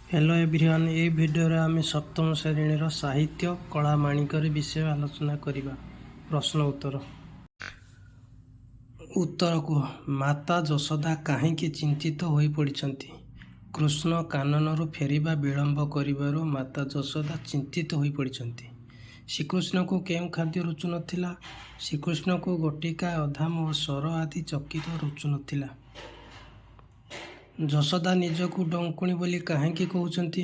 Hello everyone, ये video आम सप्तम श्रेणी साहित्य कला माणिकर विषय आलोचना करवा। प्रश्न उत्तर कुह। माता यशोदा कहीं चिंतित हो पड़ती? कृष्ण काननरू फेरिबा विलंब करिबारु माता यशोदा चिंतित हो पड़ती। श्रीकृष्ण को केउं खाद्य रुचु नथिला? श्रीकृष्ण को गोटिका अधाम और सर आदि चकित रुचु नथिला। यशोदा निजकू डंकुणी बोली कहीं कहते?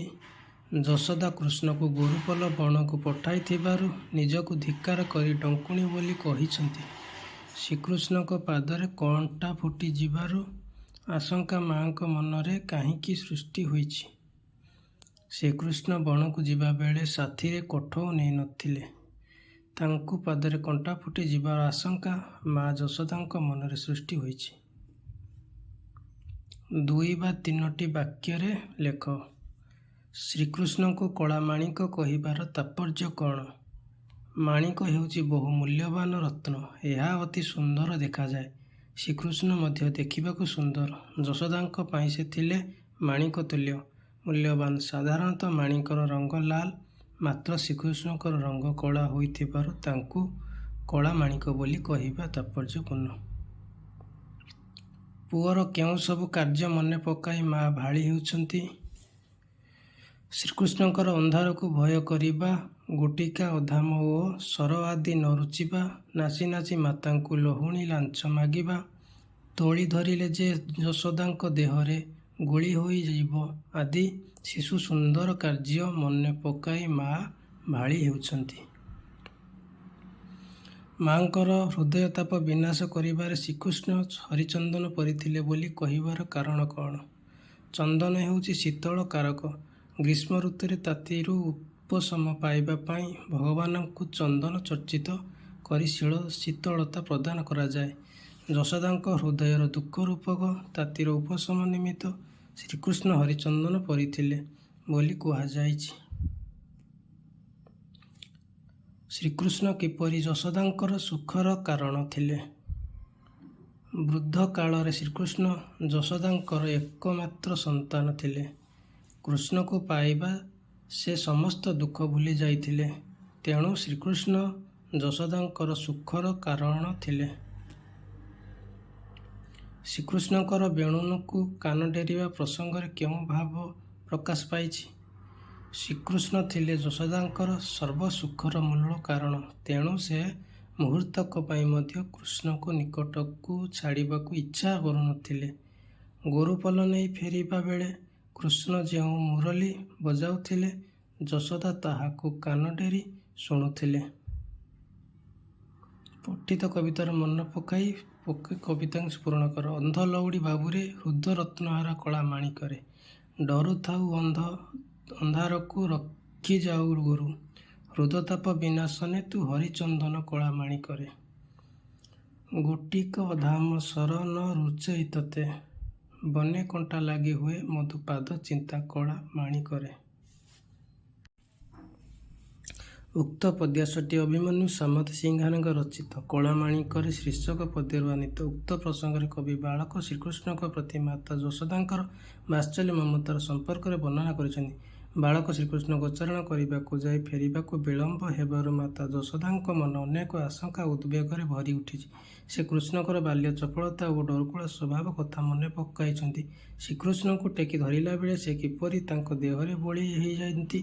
यशोदा कृष्ण को गोरुपल बण को पठाई थिबारु निजकू धिक्कार करी डंकुणी बोली कहिसंती। श्रीकृष्ण को पादरे कंटा फुटी जिबारु आशंका माँ को मनरे कहीं सृष्टि होईछि। श्रीकृष्ण बण को जिबा बेले साथी रे कोठौ नै नथिले। तांकु पादरे कंटा फुटी जिबार आशंका माँ यशोदांक मनरे सृष्टि होईछि। 2 ବା 3ଟି ବାକ୍ୟରେ ଲେଖ। ଶ୍ରୀକୃଷ୍ଣଙ୍କୁ କଳା ମାଣିକ କହିବାର ତାତ୍ପର୍ଯ୍ୟ କ'ଣ? ମାଣିକ ହେଉଛି ବହୁ ମୂଲ୍ୟବାନ ରତ୍ନ। ଏହା ଅତି ସୁନ୍ଦର ଦେଖାଯାଏ। ଶ୍ରୀକୃଷ୍ଣ ମଧ୍ୟ ଦେଖିବାକୁ ସୁନ୍ଦର। ଯଶୋଦାଙ୍କ ପାଇଁ ସେ ଥିଲେ ମାଣିକ ତୁଲ୍ୟ ମୂଲ୍ୟବାନ। ସାଧାରଣତଃ ମାଣିକର ରଙ୍ଗ ଲାଲ, ମାତ୍ର ଶ୍ରୀକୃଷ୍ଣଙ୍କର ରଙ୍ଗ କଳା ହୋଇଥିବାରୁ ତାଙ୍କୁ କଳା ମାଣିକ ବୋଲି କହିବା ତାତ୍ପର୍ଯ୍ୟପୂର୍ଣ୍ଣ। ପୁଅର କେଉଁ ସବୁ କାର୍ଯ୍ୟ ମନେ ପକାଇ ମା ଭାଳି ହେଉଛନ୍ତି? ଶ୍ରୀକୃଷ୍ଣଙ୍କର ଅନ୍ଧାରକୁ ଭୟ କରିବା, ଗୋଟିକା ଅଧାମ ଓ ସର ଆଦି ନ ରୁଚିବା, ନାଚି ନାଚି ମାତାଙ୍କୁ ଲହୁଣୀ ଲାଞ୍ଚ ମାଗିବା, ତୋଳି ଧରିଲେ ଯେ ଯଶୋଦାଙ୍କ ଦେହରେ ଗୁଳି ହୋଇଯିବ ଆଦି ଶିଶୁ ସୁନ୍ଦର କାର୍ଯ୍ୟ ମନେ ପକାଇ ମା ଭାଳି ହେଉଛନ୍ତି। ମାଙ୍କର ହୃଦୟତାପ ବିନାଶ କରିବାରେ ଶ୍ରୀକୃଷ୍ଣ ହରିଚନ୍ଦନ ପରିଥିଲେ ବୋଲି କହିବାର କାରଣ କ'ଣ? ଚନ୍ଦନ ହେଉଛି ଶୀତଳ କାରକ। ଗ୍ରୀଷ୍ମ ଋତୁରେ ତାତିରୁ ଉପଶମ ପାଇବା ପାଇଁ ଭଗବାନଙ୍କୁ ଚନ୍ଦନ ଚର୍ଚ୍ଚିତ କରି ଶୀତଳତା ପ୍ରଦାନ କରାଯାଏ। ଯଶୋଦାଙ୍କ ହୃଦୟର ଦୁଃଖ ରୂପକ ତାତିର ଉପଶମ ନିମିତ୍ତ ଶ୍ରୀକୃଷ୍ଣ ହରିଚନ୍ଦନ ପରିଥିଲେ ବୋଲି କୁହାଯାଇଛି। ଶ୍ରୀକୃଷ୍ଣ କିପରି ଯଶୋଦାଙ୍କର ସୁଖର କାରଣ ଥିଲେ? ବୃଦ୍ଧ କାଳରେ ଶ୍ରୀକୃଷ୍ଣ ଯଶୋଦାଙ୍କର ଏକମାତ୍ର ସନ୍ତାନ ଥିଲେ। କୃଷ୍ଣକୁ ପାଇବା ସେ ସମସ୍ତ ଦୁଃଖ ଭୁଲି ଯାଇଥିଲେ। ତେଣୁ ଶ୍ରୀକୃଷ୍ଣ ଯଶୋଦାଙ୍କର ସୁଖର କାରଣ ଥିଲେ। ଶ୍ରୀକୃଷ୍ଣଙ୍କର ବେଣୁକୁ କାନ ଡେରିବା ପ୍ରସଙ୍ଗରେ କେଉଁ ଭାବ ପ୍ରକାଶ ପାଇଛି? ଶ୍ରୀକୃଷ୍ଣ ଥିଲେ ଯଶୋଦାଙ୍କର ସର୍ବସୁଖର ମୂଳ କାରଣ। ତେଣୁ ସେ ମୁହୂର୍ତ୍ତକ ପାଇଁ ମଧ୍ୟ କୃଷ୍ଣଙ୍କୁ ନିକଟକୁ ଛାଡ଼ିବାକୁ ଇଚ୍ଛା କରୁନଥିଲେ। ଗୋରୁପଲ ନେଇ ଫେରିବା ବେଳେ କୃଷ୍ଣ ଯେଉଁ ମୁରଲି ବଜାଉଥିଲେ, ଯଶୋଦା ତାହାକୁ କାନ ଡେରି ଶୁଣୁଥିଲେ। ପଠିତ କବିତାର ମନ ପକାଇ କବିତାଂଶ ପୂରଣ କର। ଅନ୍ଧ ଲଉଡ଼ି ବାବୁରେ ହୃଦ ରତ୍ନହାର କଳା ମାଣିକରେ, ଡରୁଥାଉ ଅନ୍ଧାରକୁ ରଖି ଯାଉ ଗୁରୁ, ହୃଦତାପ ବିନାଶନେ ତୁ ହରିଚନ୍ଦନ କଳା ମାଣିକରେ। ଗୋଟିକ ଅଧାମ ସର ନ ରୁଚେଇ ତତେ, ବନେ କଣ୍ଟା ଲାଗି ହୁଏ ମଧୁ ପାଦ ଚିନ୍ତା କଳା ମାଣିକରେ। ଉକ୍ତ ପଦ୍ୟାଂଶଟି ଅଭିମନ୍ୟୁ ସାମନ୍ତ ସିଂହାରଙ୍କ ରଚିତ କଳା ମାଣିକରେ ଶୀର୍ଷକ ପଦ୍ୟରୁ ଆନିତ। ଉକ୍ତ ପ୍ରସଙ୍ଗରେ କବି ବାଳକ ଶ୍ରୀକୃଷ୍ଣଙ୍କ ପ୍ରତି ମାତା ଯଶୋଦାଙ୍କର ବାତ୍ସଲ୍ୟ ମମତାର ସମ୍ପର୍କରେ ବର୍ଣ୍ଣନା କରିଛନ୍ତି। ବାଳକ ଶ୍ରୀକୃଷ୍ଣ ଗୋଚାରଣ କରିବାକୁ ଯାଇ ଫେରିବାକୁ ବିଳମ୍ବ ହେବାରୁ ମାତା ଯଶୋଦାଙ୍କ ମନ ଅନେକ ଆଶଙ୍କା ଉଦ୍ବେଗରେ ଭରି ଉଠିଛି। ସେ କୃଷ୍ଣଙ୍କର ବାଲ୍ୟ ଚପଳତା ଓ ଡରୁକୁଳା ସ୍ୱଭାବ କଥା ମନେ ପକାଇଛନ୍ତି। ଶ୍ରୀକୃଷ୍ଣଙ୍କୁ ଟେକି ଧରିଲା ବେଳେ ସେ କିପରି ତାଙ୍କ ଦେହରେ ବୋଳି ହୋଇଯାନ୍ତି।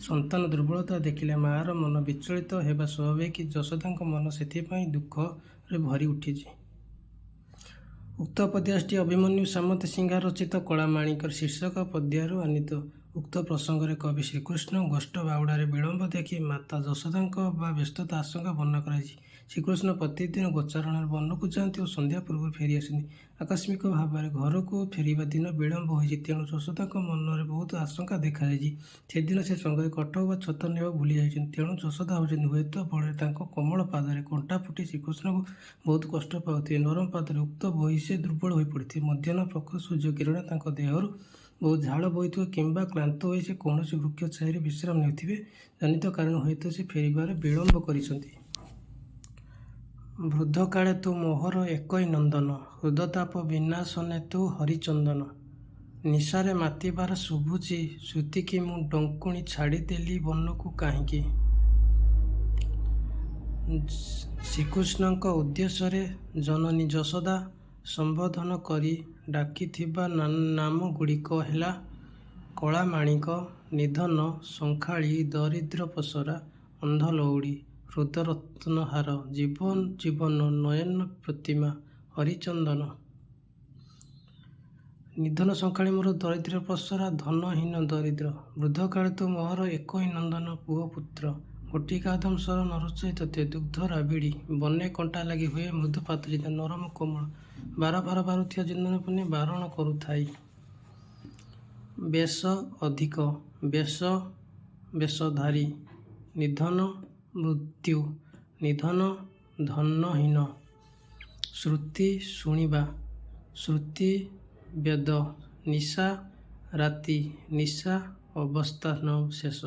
ସନ୍ତାନ ଦୁର୍ବଳତା ଦେଖିଲେ ମାଆର ମନ ବିଚଳିତ ହେବା ସ୍ୱାଭାବିକ। ଯଶୋଦାଙ୍କ ମନ ସେଥିପାଇଁ ଦୁଃଖରେ ଭରି ଉଠିଛି। ଉକ୍ତ ପଦ୍ୟଟି ଅଭିମନ୍ୟୁ ସାମନ୍ତ ସିଂହାର ରଚିତ କଳା ମାଣିକର ଶୀର୍ଷକ ପଦ୍ୟରୁ ଆନିତ। ଉକ୍ତ ପ୍ରସଙ୍ଗରେ କବି ଶ୍ରୀକୃଷ୍ଣ ଗୋଷ୍ଠ ବାହୁଡ଼ାରେ ବିଳମ୍ବ ଦେଖି ମାତା ଯଶୋଦାଙ୍କ ବା ବ୍ୟସ୍ତତା ଆଶଙ୍କା ବର୍ଣ୍ଣନା କରାଯାଇଛି। ଶ୍ରୀକୃଷ୍ଣ ପ୍ରତିଦିନ ଗୋଚାରଣରେ ବନକୁ ଯାଆନ୍ତି ଓ ସନ୍ଧ୍ୟା ପୂର୍ବରୁ ଫେରି ଆସନ୍ତି। ଆକସ୍ମିକ ଭାବରେ ଘରକୁ ଫେରିବା ଦିନ ବିଳମ୍ବ ହୋଇଛି। ତେଣୁ ଯଶୋଦାଙ୍କ ମନରେ ବହୁତ ଆଶଙ୍କା ଦେଖାଯାଇଛି। ସେଦିନ ସେ ସଙ୍ଗରେ କଟକ ବା ଛତ୍ର ନେବାକୁ ଭୁଲି ଯାଇଛନ୍ତି। ତେଣୁ ଯଶୋଦା ଭାବୁଛନ୍ତି ହୁଏତ ଫଳରେ ତାଙ୍କ କୋମଳ ପାଦରେ କଣ୍ଟା ଫୁଟି ଶ୍ରୀକୃଷ୍ଣଙ୍କୁ ବହୁତ କଷ୍ଟ ପାଉଥିବେ। ନରମ ପାଦରେ ଉକ୍ତ ବୋହି ସେ ଦୁର୍ବଳ ହୋଇପଡ଼ିଥିବେ। ମଧ୍ୟାହ୍ନ ପ୍ରଖର ସୂର୍ଯ୍ୟ କିରଣ ତାଙ୍କ ଦେହରୁ ବହୁତ ଝାଳ ବୋହିଥିବ କିମ୍ବା କ୍ଳାନ୍ତ ହୋଇ ସେ କୌଣସି ବୃକ୍ଷ ଛାଇରେ ବିଶ୍ରାମ ନେଉଥିବେ। ଜନିତ କାରଣ ହୁଏତ ସେ ଫେରିବାରେ ବିଳମ୍ବ କରିଛନ୍ତି। ବୃଦ୍ଧ କାଳେ ତୁ ମୋହର ଏକଇ ନନ୍ଦନ, ହୃଦତାପ ବିନାଶନେ ତୁ ହରିଚନ୍ଦନ। ନିଶାରେ ମାତିବାର ଶୁଭୁଛି ଶ୍ରୁତିକି ମୁଁ ଡଙ୍କୁଣି ଛାଡ଼ିଦେଲି ବନକୁ କାହିଁକି? ଶ୍ରୀକୃଷ୍ଣଙ୍କ ଉଦ୍ଦେଶ୍ୟରେ ଜନନୀ ଯଶୋଦା ସମ୍ବୋଧନ କରି ଡାକିଥିବା ନାମଗୁଡ଼ିକ ହେଲା କଳାମାଣିକ, ନିଧନ, ଶଙ୍ଖାଳୀ, ଦରିଦ୍ର ପସରା, ଅନ୍ଧ ଲଉଡ଼ି, ହୃଦରତ୍ନହାର, ଜୀବନ ନୟନ ପ୍ରତିମା, ହରିଚନ୍ଦନ। ନିଧନ ଶଙ୍ଖାଳୀ ମୋର ଦରିଦ୍ର ପସରା, ଧନହୀନ ଦରିଦ୍ର। ବୃଦ୍ଧକାଳେ ତୁ ମୋହର ଏକୋଇ ନନ୍ଦନ ପୁଅ ପୁତ୍ର। ଗୋଟିକାଦଂଶର ନରୁଚି ତତେ ଦୁଗ୍ଧ ରାବିଡ଼ି। ବନେ କଣ୍ଟା ଲାଗି ହୁଏ ମୃଦୁ ପାତଳିତା ନରମ କୋମଳ। ବାର ବାରୁଥିବା ଜିନ୍ଦନ ପୁନି ବାରଣ କରୁଥାଇ। ବେଶ ଅଧିକ ବେଶଧାରୀ। ନିଧନ ମୃତ୍ୟୁ, ନିଧନ ଧନହୀନ। ଶ୍ରୁତି ଶୁଣିବା, ଶ୍ରୁତି ବେଦ। ନିଶା ରାତି, ନିଶା ଅବସ୍ଥାନ ଶେଷ।